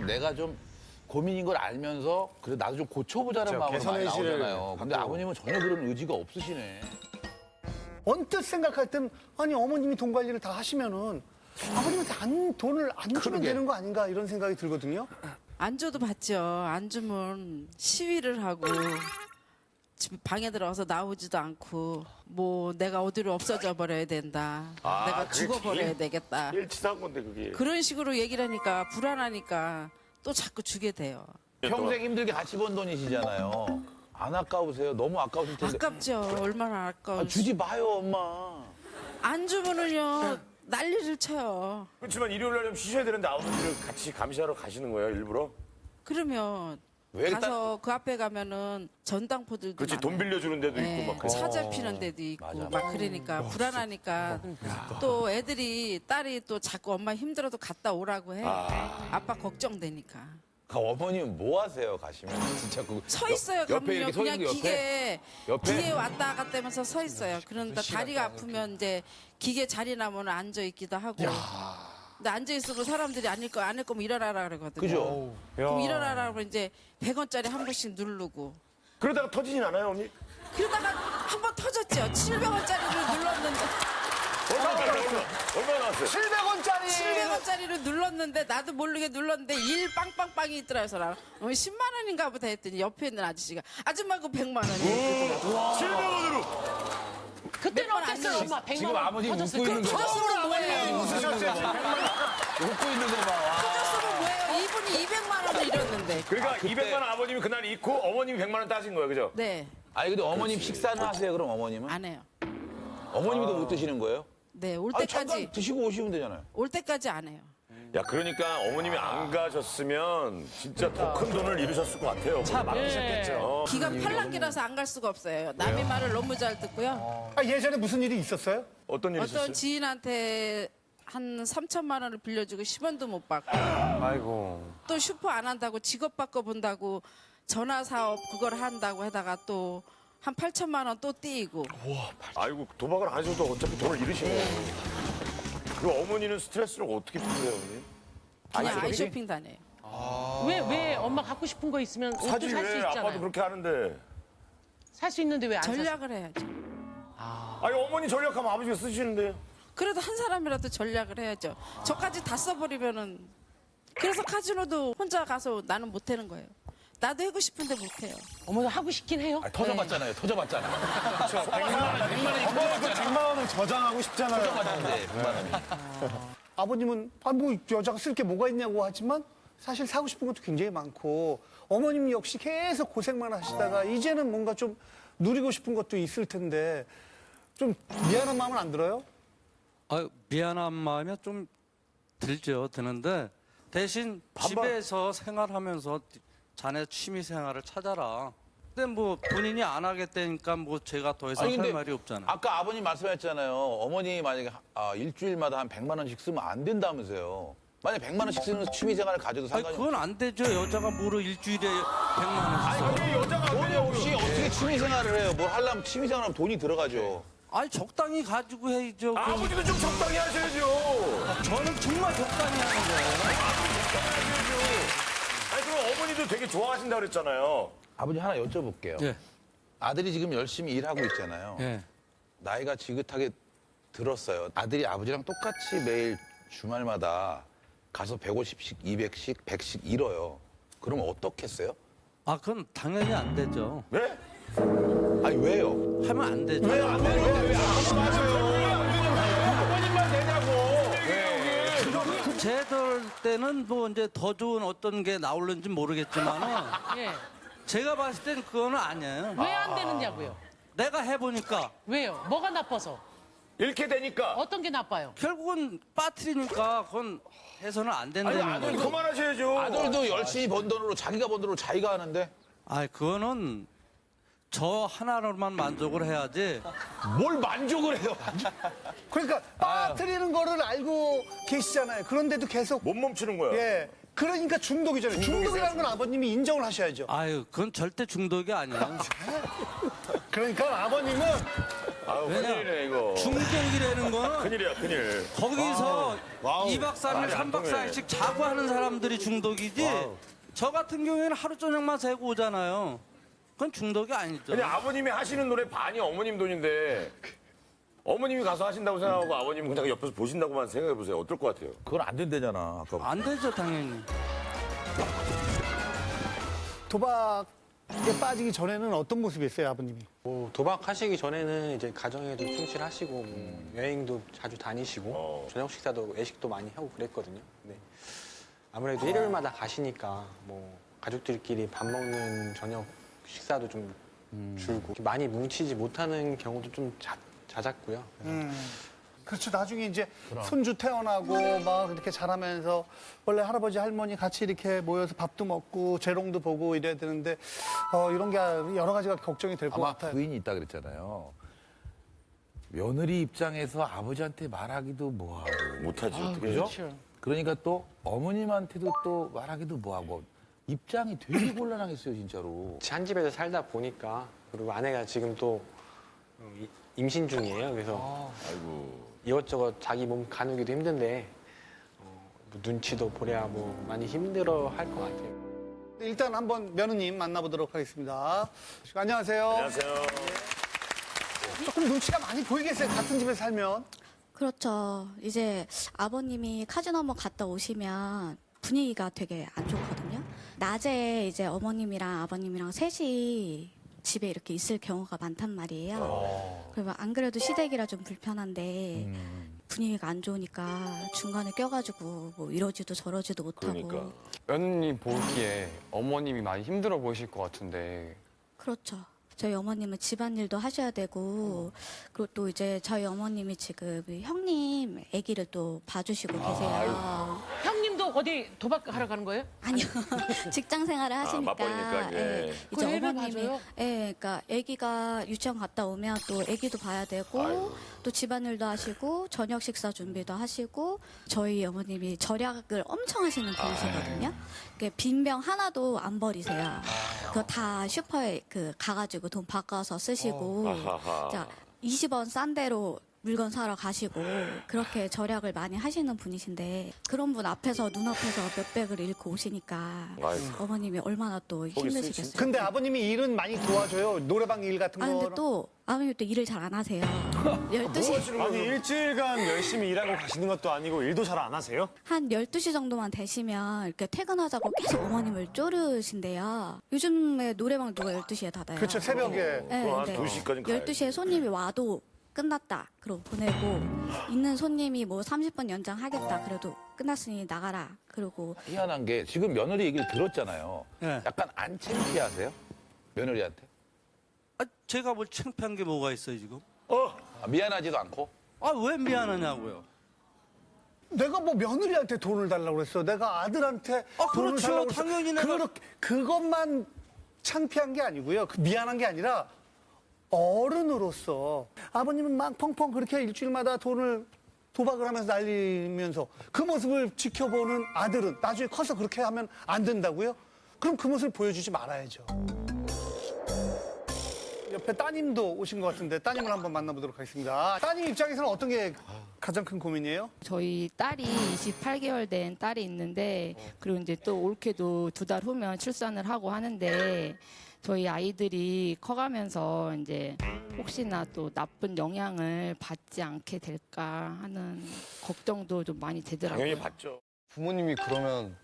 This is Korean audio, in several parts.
내가 좀 고민인 걸 알면서 그래 나도 좀 고쳐보자는 마음으로 많이 개선의 의지를 나오잖아요. 근데 아버님은 전혀 그런 의지가 없으시네. 언뜻 생각할 땐 아니 어머님이 돈 관리를 다 하시면은 아버님한테 돈을 안 주면 그러게. 되는 거 아닌가 이런 생각이 들거든요. 안 줘도 받죠. 안 주면 시위를 하고 집 방에 들어가서 나오지도 않고 뭐 내가 어디로 없어져 버려야 된다. 내가 그게 죽어버려야 되겠다. 제일 치사한 건데 그게. 그런 식으로 얘기를 하니까 불안하니까 또 자꾸 주게 돼요. 평생 힘들게 같이 번 돈이시잖아요. 안 아까우세요? 너무 아까우실 텐데. 아깝죠. 얼마나 아까워. 주지 마요, 엄마. 안 주면은요 난리를 쳐요. 그렇지만 일요일 날 좀 쉬셔야 되는데 아버님들 같이 감시하러 가시는 거예요 일부러? 그러면 왜 가서 그 앞에 가면은 전당포들도 그렇지 많아요. 돈 빌려주는 데도 네, 있고 막 그래. 사 잡히는 데도 있고 맞아. 막 그러니까 불안하니까 또 애들이 딸이 또 자꾸 엄마 힘들어도 갔다 오라고 해. 아빠 걱정되니까. 그 어머님은 뭐 하세요, 가시면? 진짜 그. 서 있어요. 옆에 가면요. 이렇게 서 그냥 있는 거 옆에? 옆에? 기계 왔다 갔다 하면서 서 있어요. 그런데 다리가 아프면 이제 기계 자리 나면 앉아 있기도 하고. 근데 앉아 있으면 사람들이 안 할 거면 일어나라 그러거든요. 그죠? 그럼 일어나라 그러면 이제 100원짜리 한 번씩 누르고. 그러다가 터지진 않아요 어머니? 그러다가 한 번 터졌죠. 700원짜리를 눌렀는데. 얼마 나왔어요? 700원짜리 700원짜리를 눌렀는데 나도 모르게 눌렀는데 일 빵빵빵이 있더라고요. 사람. 10만 원인가 보다 했더니 옆에 있는 아저씨가 아줌마 그 100만 원이에요. 700원으로! 그때는 어땠어요, 엄마? 100만 지금 원 아버님 웃고 터졌을 때. 있는 거 봐. 터졌으면 뭐예요? 웃고 있는 거 봐. 와. 터졌으면 뭐예요? 이분이 200만 원을 잃었는데. 그러니까 200만 원 아버님이 그날 잃고 어머님이 100만 원 따신 거예요 그죠? 네, 아니, 근데 어머님 식사는 하세요, 그럼 어머님은? 안 해요. 어머님도 못 드시는 거예요? 네, 올 아니, 때까지 잠깐 드시고 오시면 되잖아요. 올 때까지 안 해요. 야 그러니까 어머님이 안 가셨으면 진짜 더 큰 돈을 잃으셨을 것 같아요. 차 막으셨겠죠. 기가 팔랑귀라서 안 갈 수가 없어요. 남의 말을 너무 잘 듣고요. 아, 예전에 무슨 일이 있었어요? 어떤 일이 있었어요? 어떤 지인한테 한 3천만 원을 빌려주고 10원도 못 받고 아이고. 또 슈퍼 안 한다고 직업 바꿔본다고 전화 사업 그걸 한다고 하다가 또 한 8천만 원 또 띄이고 아이고 도박을 안 하셔도 어차피 돈을 잃으시네요. 그 어머니는 스트레스를 어떻게 푸세요 어머니? 그냥 아이쇼핑 다녀요. 왜 엄마 갖고 싶은 거 있으면 옷도 사실 살 수 왜 아빠도 있잖아요. 그렇게 하는데. 살 수 있는데 왜 안 사세요? 전략을 해야죠. 아니 어머니 전략하면 아버지가 쓰시는데. 그래도 한 사람이라도 전략을 해야죠. 저까지 다 써버리면은 그래서 카지노도 혼자 가서 나는 못 하는 거예요. 나도 하고 싶은데 못 해요. 어머니 하고 싶긴 해요. 터져봤잖아요, 터져봤잖아. 100만 원을 저장하고 싶잖아요. 터져봤는데, 100만 원이. 아버님은 아, 뭐 여자가 쓸 게 뭐가 있냐고 하지만 사실 사고 싶은 것도 굉장히 많고 어머님 역시 계속 고생만 하시다가 이제는 뭔가 좀 누리고 싶은 것도 있을 텐데 좀 미안한 마음은 안 들어요? 아, 미안한 마음이 좀 들죠. 드는데 대신 집에서 생활하면서 자네 취미 생활을 찾아라. 근데 뭐 본인이 안 하겠다니까 뭐 제가 더 이상 아니, 할 근데 말이 없잖아요. 아까 아버님 말씀하셨잖아요. 어머니 만약에 일주일마다 한 100만 원씩 쓰면 안 된다면서요. 만약 100만 원씩 쓰는 취미생활을 가져도 아니 상관이 그건 안 되죠. 여자가 뭐로 일주일에 100만 원씩 써. 아니 여자가 돈이 없이 어떻게 취미생활을 해요? 뭘 하려면 취미생활하면 돈이 들어가죠. 아니 적당히 가지고 해야죠. 그 아버지도 좀 적당히 하셔야죠. 저는 정말 적당히 하는 거예요. 아니 그럼 어머니도 되게 좋아하신다 그랬잖아요. 아버지 하나 여쭤볼게요. 예, 아들이 지금 열심히 일하고 있잖아요. 예. 나이가 지긋하게 들었어요. 아들이 아버지랑 똑같이 매일 주말마다 가서 150씩, 200씩, 100씩 잃어요. 그럼 어떻겠어요? 아 그건 당연히 안 되죠. 네? 아니 왜요? 하면 안 되죠. 안 되는 거예요? 왜 아버님만 되냐고. 그 제들 때는 뭐 이제 더 좋은 어떤 게 나올는지 모르겠지만은 예. 제가 봤을 땐 그거는 아니에요. 왜 안 되느냐고요? 내가 해보니까 왜요? 뭐가 나빠서? 잃게 되니까. 어떤 게 나빠요? 결국은 빠뜨리니까 그건 해서는 안 아니 된다는 아들 거죠. 그만하셔야죠. 아들도 열심히 번 돈으로 자기가 번 돈으로 자기가 하는데 아, 그거는 저 하나로만 만족을 해야지. 뭘 만족을 해요? 그러니까 빠뜨리는 거를 알고 계시잖아요. 그런데도 계속 못 멈추는 거야. 예. 그러니까 중독이잖아요. 중독이라는 건 아버님이 인정을 하셔야죠. 아유, 그건 절대 중독이 아니에요. 그러니까 아버님은 아유, 큰일이네, 이거. 중독이라는 거는 큰일이야, 큰일. 거기서 와우. 2박 3일, 말이 안 3박 통해. 4일씩 자고 하는 사람들이 중독이지. 저 같은 경우에는 하루 저녁만 새고 오잖아요. 그건 중독이 아니죠. 근데 아버님이 하시는 노래 반이 어머님 돈인데 어머님이 가서 하신다고 생각하고 아버님은 그냥 옆에서 보신다고만 생각해 보세요. 어떨 것 같아요? 그건 안 된다잖아. 아까 안 되죠, 당연히. 도박에 빠지기 전에는 어떤 모습이었어요, 아버님이? 뭐 도박하시기 전에는 이제 가정에도 충실하시고 뭐 여행도 자주 다니시고 저녁 식사도 외식도 많이 하고 그랬거든요. 근데 아무래도 일요일마다 가시니까 뭐 가족들끼리 밥 먹는 저녁 식사도 좀 줄고 많이 뭉치지 못하는 경우도 좀 잦았고요. 그렇죠. 나중에 이제 손주 태어나고 막 이렇게 자라면서 원래 할아버지 할머니 같이 이렇게 모여서 밥도 먹고 재롱도 보고 이래야 되는데 이런 게 여러 가지가 걱정이 될 것 아마 같아요. 부인이 있다 그랬잖아요. 며느리 입장에서 아버지한테 말하기도 뭐하고. 못하지, 어떻게. 그죠? 그러니까 또 어머님한테도 또 말하기도 뭐하고. 입장이 되게 곤란하겠어요, 진짜로. 한 집에서 살다 보니까 그리고 아내가 지금 또 임신 중이에요. 그래서 아이고. 이것저것 자기 몸 가누기도 힘든데 뭐 눈치도 보랴 뭐 많이 힘들어 할 것 같아요. 일단 한번 며느님 만나보도록 하겠습니다. 안녕하세요. 안녕하세요. 조금 눈치가 많이 보이겠어요, 같은 집에 살면. 그렇죠. 이제 아버님이 카지노 한번 갔다 오시면 분위기가 되게 안 좋거든요. 낮에 이제 어머님이랑 아버님이랑 셋이 집에 이렇게 있을 경우가 많단 말이에요. 그러면 안 그래도 시댁이라 좀 불편한데 분위기가 안 좋으니까 중간에 껴가지고 뭐 이러지도 저러지도 못하고. 그러니까. 며느님 보기에 어머님이 많이 힘들어 보이실 것 같은데 그렇죠. 저희 어머님은 집안일도 하셔야 되고 그리고 또 이제 저희 어머님이 지금 형님 아기를 또 봐주시고 계세요. 형님도 어디 도박하러 가는 거예요? 아니요. 직장 생활을 하시니까. 맞벌이니까, 예. 그 애를 봐줘요? 예, 그러니까 아기가 유치원 갔다 오면 또 아기도 봐야 되고 또 집안일도 하시고 저녁 식사 준비도 하시고 저희 어머님이 절약을 엄청 하시는 분이시거든요. 그 빈병 하나도 안 버리세요. 그거 다 슈퍼에 가가지고 돈 바꿔서 쓰시고 아하하. 자 20원 싼 데로 물건 사러 가시고 그렇게 절약을 많이 하시는 분이신데 그런 분 앞에서 눈앞에서 몇백을 잃고 오시니까 아이고. 어머님이 얼마나 또 힘드시겠어요. 근데 아버님이 일은 많이 도와줘요. 노래방 일 같은 아 거. 근데 또 아버님이 또 일을 잘 안 하세요. 12시 아니 일주일간 열심히 일하고 가시는 것도 아니고 일도 잘 안 하세요? 한 12시 정도만 되시면 이렇게 퇴근하자고 계속 어머님을 쪼르신대요. 요즘에 노래방 누가 12시에 닫아요. 그렇죠, 새벽에. 네, 그거 한 네. 2시까지 가야지. 12시에 손님이 와도 끝났다. 그러고 보내고 있는 손님이 뭐 30분 연장하겠다. 그래도 끝났으니 나가라. 그러고 희한한 게 지금 며느리 얘기를 들었잖아요. 네. 약간 안 창피하세요? 며느리한테? 아, 제가 뭘 창피한 게 뭐가 있어요, 지금? 미안하지도 않고? 아, 왜 미안하냐고요? 내가 뭐 며느리한테 돈을 달라고 그랬어. 내가 아들한테 돈을 그렇죠. 달라고 그랬어. 당연히 내가- 그것만 창피한 게 아니고요. 미안한 게 아니라 어른으로서 아버님은 막 펑펑 그렇게 일주일마다 돈을 도박을 하면서 날리면서 그 모습을 지켜보는 아들은 나중에 커서 그렇게 하면 안 된다고요? 그럼 그 모습을 보여주지 말아야죠. 옆에 따님도 오신 것 같은데 따님을 한번 만나보도록 하겠습니다. 따님 입장에서는 어떤 게 가장 큰 고민이에요? 저희 딸이 28개월 된 딸이 있는데 그리고 이제 또 올케도 2달 후면 출산을 하고 하는데 저희 아이들이 커가면서 이제 혹시나 또 나쁜 영향을 받지 않게 될까 하는 걱정도 좀 많이 되더라고요. 당연히 받죠. 부모님이 그러면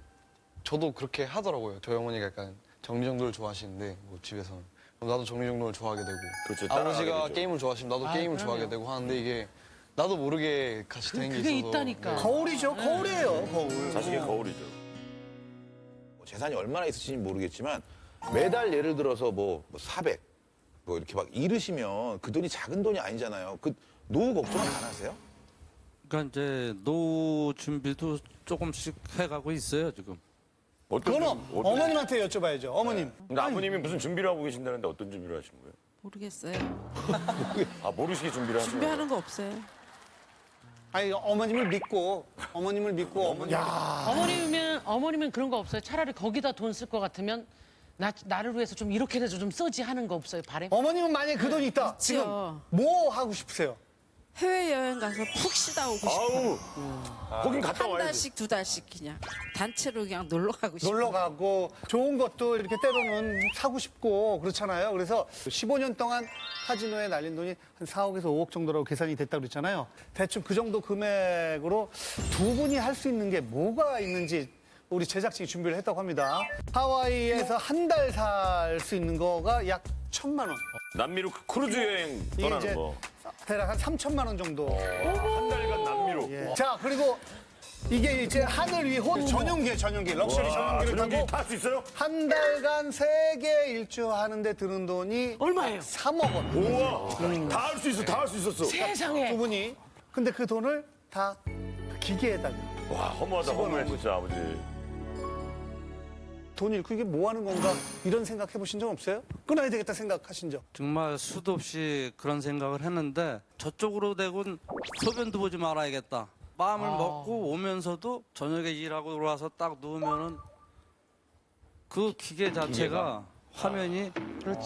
저도 그렇게 하더라고요. 저희 어머니가 약간 정리정돈을 좋아하시는데 뭐 집에서는 그럼 나도 정리정돈을 좋아하게 되고 그렇죠, 따라하게 아버지가 되죠. 게임을 좋아하시면 나도 게임을 좋아하게 되고 하는데 이게 나도 모르게 같이 되는 게 그게 있어서 있다니까. 거울이죠. 거울이에요. 거울. 자식의 거울이죠. 뭐 재산이 얼마나 있으신지 모르겠지만 매달 예를 들어서 뭐 400, 뭐 이렇게 막 잃으시면 그 돈이 작은 돈이 아니잖아요. 그 노후 걱정은 안 하세요? 그러니까 이제 노후 준비도 조금씩 해가고 있어요, 지금. 그거는 어머님한테 여쭤봐야죠. 어머님. 근데 아버님이 무슨 준비를 하고 계신다는데 어떤 준비를 하신 거예요? 모르겠어요. 아, 모르시게 준비를 하신 거예요? 준비하는 거 없어요. 아니 어머님을 믿고 어머님을 믿고 어머니. 야. 어머님이면 그런 거 없어요. 차라리 거기다 돈 쓸 것 같으면 나를 위해서 좀 이렇게라도 좀 써지 하는 거 없어요, 바람? 어머님은 만약에 그 돈이 있다. 지금 있죠. 뭐 하고 싶으세요? 해외여행 가서 푹 쉬다 오고 싶어요. 아우, 거긴 갔다 한 와야지. 달씩, 두 달씩 그냥 단체로 그냥 놀러 가고 싶어요. 놀러 가고 좋은 것도 이렇게 때로는 사고 싶고 그렇잖아요. 그래서 15년 동안 카지노에 날린 돈이 한 4억에서 5억 정도라고 계산이 됐다고 그랬잖아요. 대충 그 정도 금액으로 두 분이 할 수 있는 게 뭐가 있는지 우리 제작진이 준비를 했다고 합니다. 하와이에서 한 달 살 수 있는 거가 약 1,000만 원. 남미로 크루즈 여행 이게 떠나는 이제 거. 대략 한 3,000만 원 정도. 한 달간 남미로. 예. 자, 그리고 이게 이제 하늘 위 전용기, 럭셔리 전용기를 전용기 타고 탈 수 있어요? 한 달간 세계 일주 하는데 드는 돈이 얼마예요? 3억 원. 우와, 다 할 수 있어, 다 할 수 있었어. 세상에. 두 분이. 근데 그 돈을 다 기계에다가 와, 허무하다, 허무해, 진짜 아버지. 돈 잃고 이게 뭐 하는 건가 이런 생각 해보신 적 없어요? 끊어야 되겠다 생각하신 적? 정말 수도 없이 그런 생각을 했는데 저쪽으로 대곤 소변도 보지 말아야겠다. 마음을 먹고 오면서도 저녁에 일하고 들어와서 딱 누우면은 그 기계 자체가 화면이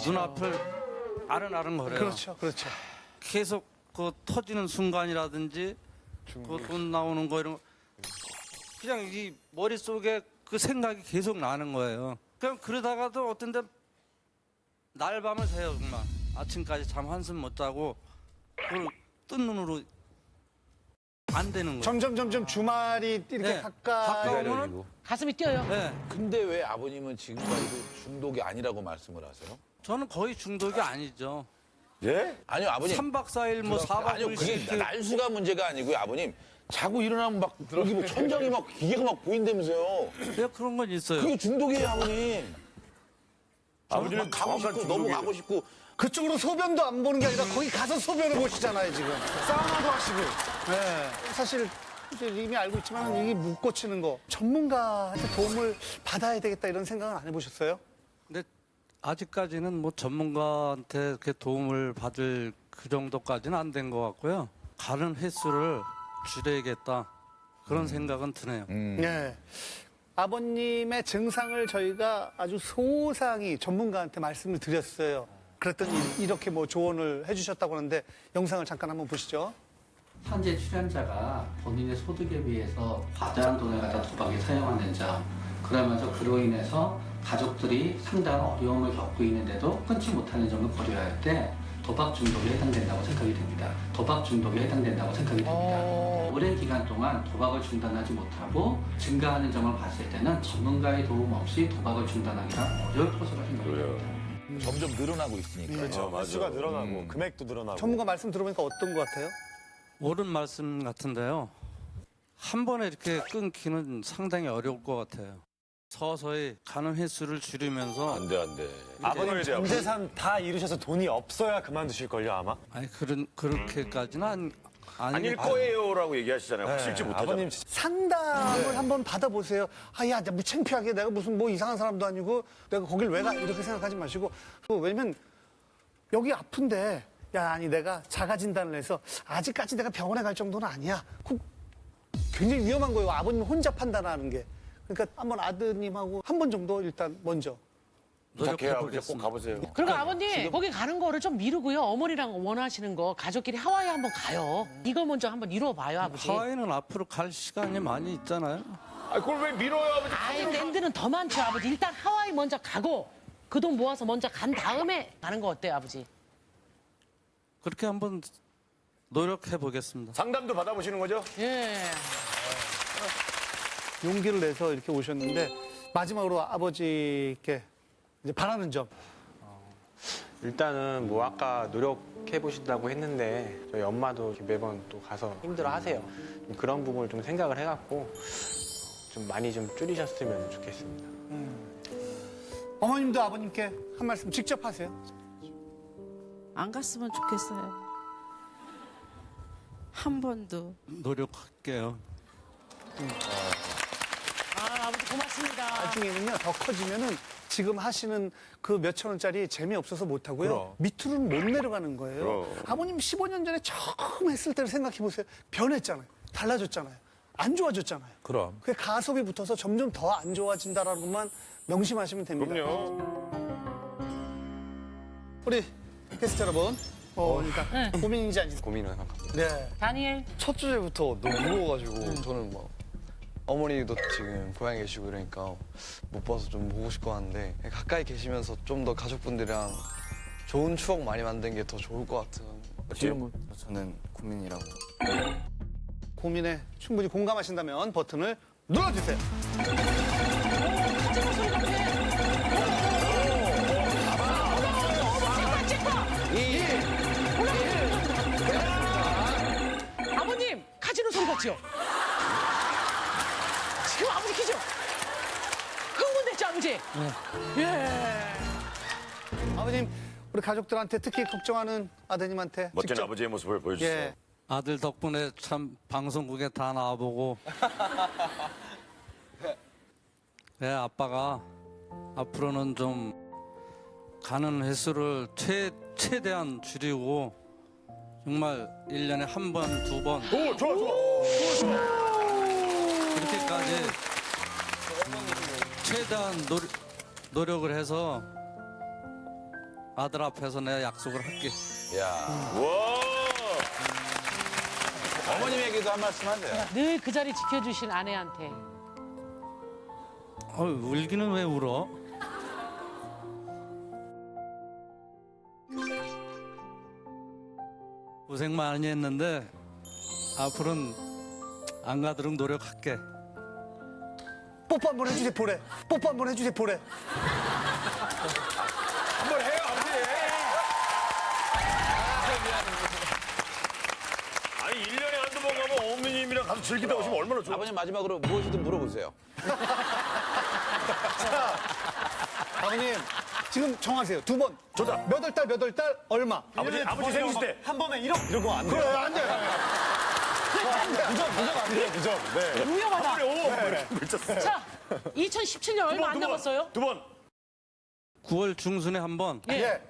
눈앞을 아른아른거려요. 그렇죠, 그렇죠. 계속 그 터지는 순간이라든지 그 돈 나오는 거 이런 거 그냥 이 머릿속에 그 생각이 계속 나는 거예요. 그냥 그러다가도 어떤 데 날밤을 새요 정말. 아침까지 잠 한숨 못 자고 그걸 뜬 눈으로 안 되는 거예요. 점점 주말이 이렇게 네. 가까우면 가슴이 뛰어요. 네. 근데 왜 아버님은 지금까지도 중독이 아니라고 말씀을 하세요? 저는 거의 중독이 아니죠. 예? 아니요, 아버님. 3박 4일 뭐 4박 아니요, 5일씩 그게 이렇게 날수가 문제가 아니고요, 아버님. 자고 일어나면 막 여기 뭐 천장이 막 기계가 막 보인다면서요. 네, 그런 건 있어요. 그게 중독이에요, 아버님. 아버지는 막 가고 정확한 싶고 너무 중독이에요. 가고 싶고. 그쪽으로 소변도 안 보는 게 아니라 거기 가서 소변을 보시잖아요, 지금. 사우나도 하시고. 네. 사실 이제 이미 알고 있지만 이게 못 고치는 거. 전문가한테 도움을 받아야 되겠다 이런 생각은 안 해보셨어요? 근데 아직까지는 뭐 전문가한테 이렇게 도움을 받을 그 정도까지는 안 된 것 같고요. 가는 횟수를 줄여야겠다. 그런 생각은 드네요. 네. 아버님의 증상을 저희가 아주 소상히 전문가한테 말씀을 드렸어요. 그랬더니 이렇게 뭐 조언을 해주셨다고 하는데 영상을 잠깐 한번 보시죠. 현재 출연자가 본인의 소득에 비해서 과다한 돈을 갖다 도박에 사용하는 점, 그러면서 그로 인해서 가족들이 상당한 어려움을 겪고 있는데도 끊지 못하는 점을 고려할 때 도박 중독에 해당된다고 생각이 됩니다. 도박 중독에 해당된다고 생각이 됩니다. 오랜 기간 동안 도박을 중단하지 못하고 증가하는 점을 봤을 때는 전문가의 도움 없이 도박을 중단하기가 어려울 것으로 생각됩니다. 점점 늘어나고 있으니까. 그렇죠, 맞아. 횟수가 늘어나고 금액도 늘어나고. 전문가 말씀 들어보니까 어떤 것 같아요? 옳은 말씀 같은데요. 한 번에 이렇게 끊기는 상당히 어려울 것 같아요. 서서히 가는 횟수를 줄이면서 안 돼, 안 돼. 아버님 전 재산 다 잃으셔서 돈이 없어야 그만두실걸요, 아마? 아니 그렇게까지는 아닐 거예요라고 얘기하시잖아요. 확실치 못하잖아요. 아버님 진짜 상담을 한번 받아보세요. 아, 야, 나 무창피하게 내가 무슨 뭐 이상한 사람도 아니고 내가 거길 왜 가? 이렇게 생각하지 마시고. 왜냐면 여기 아픈데 야, 아니 내가 자가 진단을 해서 아직까지 내가 병원에 갈 정도는 아니야. 굉장히 위험한 거예요. 아버님 혼자 판단하는 게. 그러니까 한번 아드님하고 한 번 정도 일단 먼저. 부탁해요, 아버지. 꼭 가보세요. 그리고 아버님 거기 가는 거를 좀 미루고요. 어머니랑 원하시는 거 가족끼리 하와이 한번 가요. 이거 먼저 한번 이뤄봐요, 아버지. 하와이는 앞으로 갈 시간이 많이 있잖아요. 아, 그걸 왜 밀어요, 아버지? 아이, 랜드는 더 많죠, 아버지. 일단 하와이 먼저 가고 그 돈 모아서 먼저 간 다음에 가는 거 어때요, 아버지? 그렇게 한번 노력해 보겠습니다. 상담도 받아보시는 거죠? 예. 용기를 내서 이렇게 오셨는데 마지막으로 아버지께 이제 바라는 점. 일단은 뭐 아까 노력해 보신다고 했는데 저희 엄마도 이렇게 매번 또 가서 힘들어 하세요. 그런 부분을 좀 생각을 해갖고 좀 많이 좀 줄이셨으면 좋겠습니다. 어머님도 아버님께 한 말씀 직접 하세요. 안 갔으면 좋겠어요. 한 번도. 노력할게요. 아, 아버지 고맙습니다. 나중에는요, 더 커지면은 지금 하시는 그 몇천 원짜리 재미없어서 못하고요. 밑으로는 못 내려가는 거예요. 아버님 15년 전에 처음 했을 때를 생각해 보세요. 변했잖아요. 달라졌잖아요. 안 좋아졌잖아요. 그럼. 그게 가속이 붙어서 점점 더 안 좋아진다라는 것만 명심하시면 됩니다. 그럼요. 우리 게스트 여러분, 일단 고민인지 아닌지. 고민을 생각합니다. 네. 다니엘. 첫 주제부터 너무 무거워가지고 저는 막 어머니도 지금 고향에 계시고 이러니까 못 봐서 좀 보고 싶고 하는데 가까이 계시면서 좀 더 가족분들이랑 좋은 추억 많이 만든 게 더 좋을 것 같은. 저는 고민이라고. 고민에 충분히 공감하신다면 버튼을 눌러주세요. 아버님, 카지노 소리 같죠? 지금 아버지 키죠? 흥분됐죠, 아버지? 예. 아버님, 우리 가족들한테 특히 걱정하는 아드님한테 멋진 직접 아버지의 모습을 보여주세요. 예. 아들 덕분에 참 방송국에 다 나와보고 네, 아빠가 앞으로는 좀 가는 횟수를 최대한 줄이고 정말 1년에 한 번, 두 번 오, 좋아. 그렇게까지 최대한 노력을 해서 아들 앞에서 내가 약속을 할게. 야. 와. 어머님에게도 한 말씀 하세요. 늘 그 자리 지켜주신 아내한테. 울기는 왜 울어? 고생 많이 했는데 앞으로는 안 가도록 노력할게. 뽀뽀 한번 해주세요, 보래. 뽀뽀 한번 해주세요, 보래. 한번 해요, 아버지. 아니, 1년에 한두 번 가면 어머님이랑 가서 즐기다 오시면 얼마나 좋아. 아버님 마지막으로 무엇이든 물어보세요. 아버님, 지금 정하세요. 두 번. 좋다. 몇 월 달, 몇 월 달, 얼마. 아버지 생일 때. 한 번에 1억 이런 거 안 그래, 돼요. 안 돼. 무적 안 돼요, 무적. 네. 위험하다. 오, 미쳤어. 자, 2017년 얼마 안 남았어요? 두 번. 9월 중순에 한 번, 예.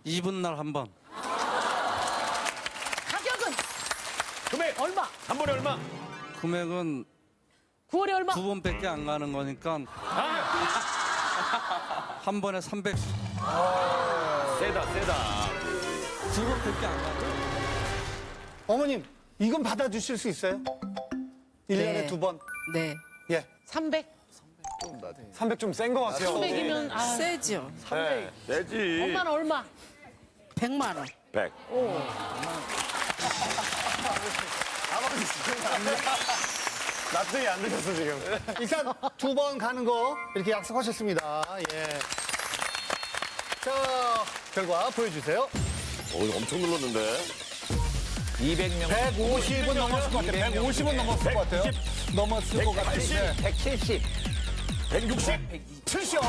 이분 날 한 번. 가격은 금액. 얼마? 한 번에 얼마? 금액은 9월에 얼마? 두 번밖에 안 가는 거니까 한 번에 300. 세다. 두 번밖에 안 가는 거야. 어머님, 이건 받아주실 수 있어요? 1년에 네. 두 번. 네. 예. 300? 300 좀 센 거 같아요. 300이면 세죠. 되지. 엄마는 얼마? 100만 원. 100. 납득이 안 되셨어, 지금. 일단 두 번 가는 거 이렇게 약속하셨습니다. 예. 자, 결과 보여주세요. 이거 엄청 눌렀는데. 200명. 150은 넘었을 것 같아요. 150은 넘었을 것 같아요. 넘었을 것 같은데. 170. 160. 70.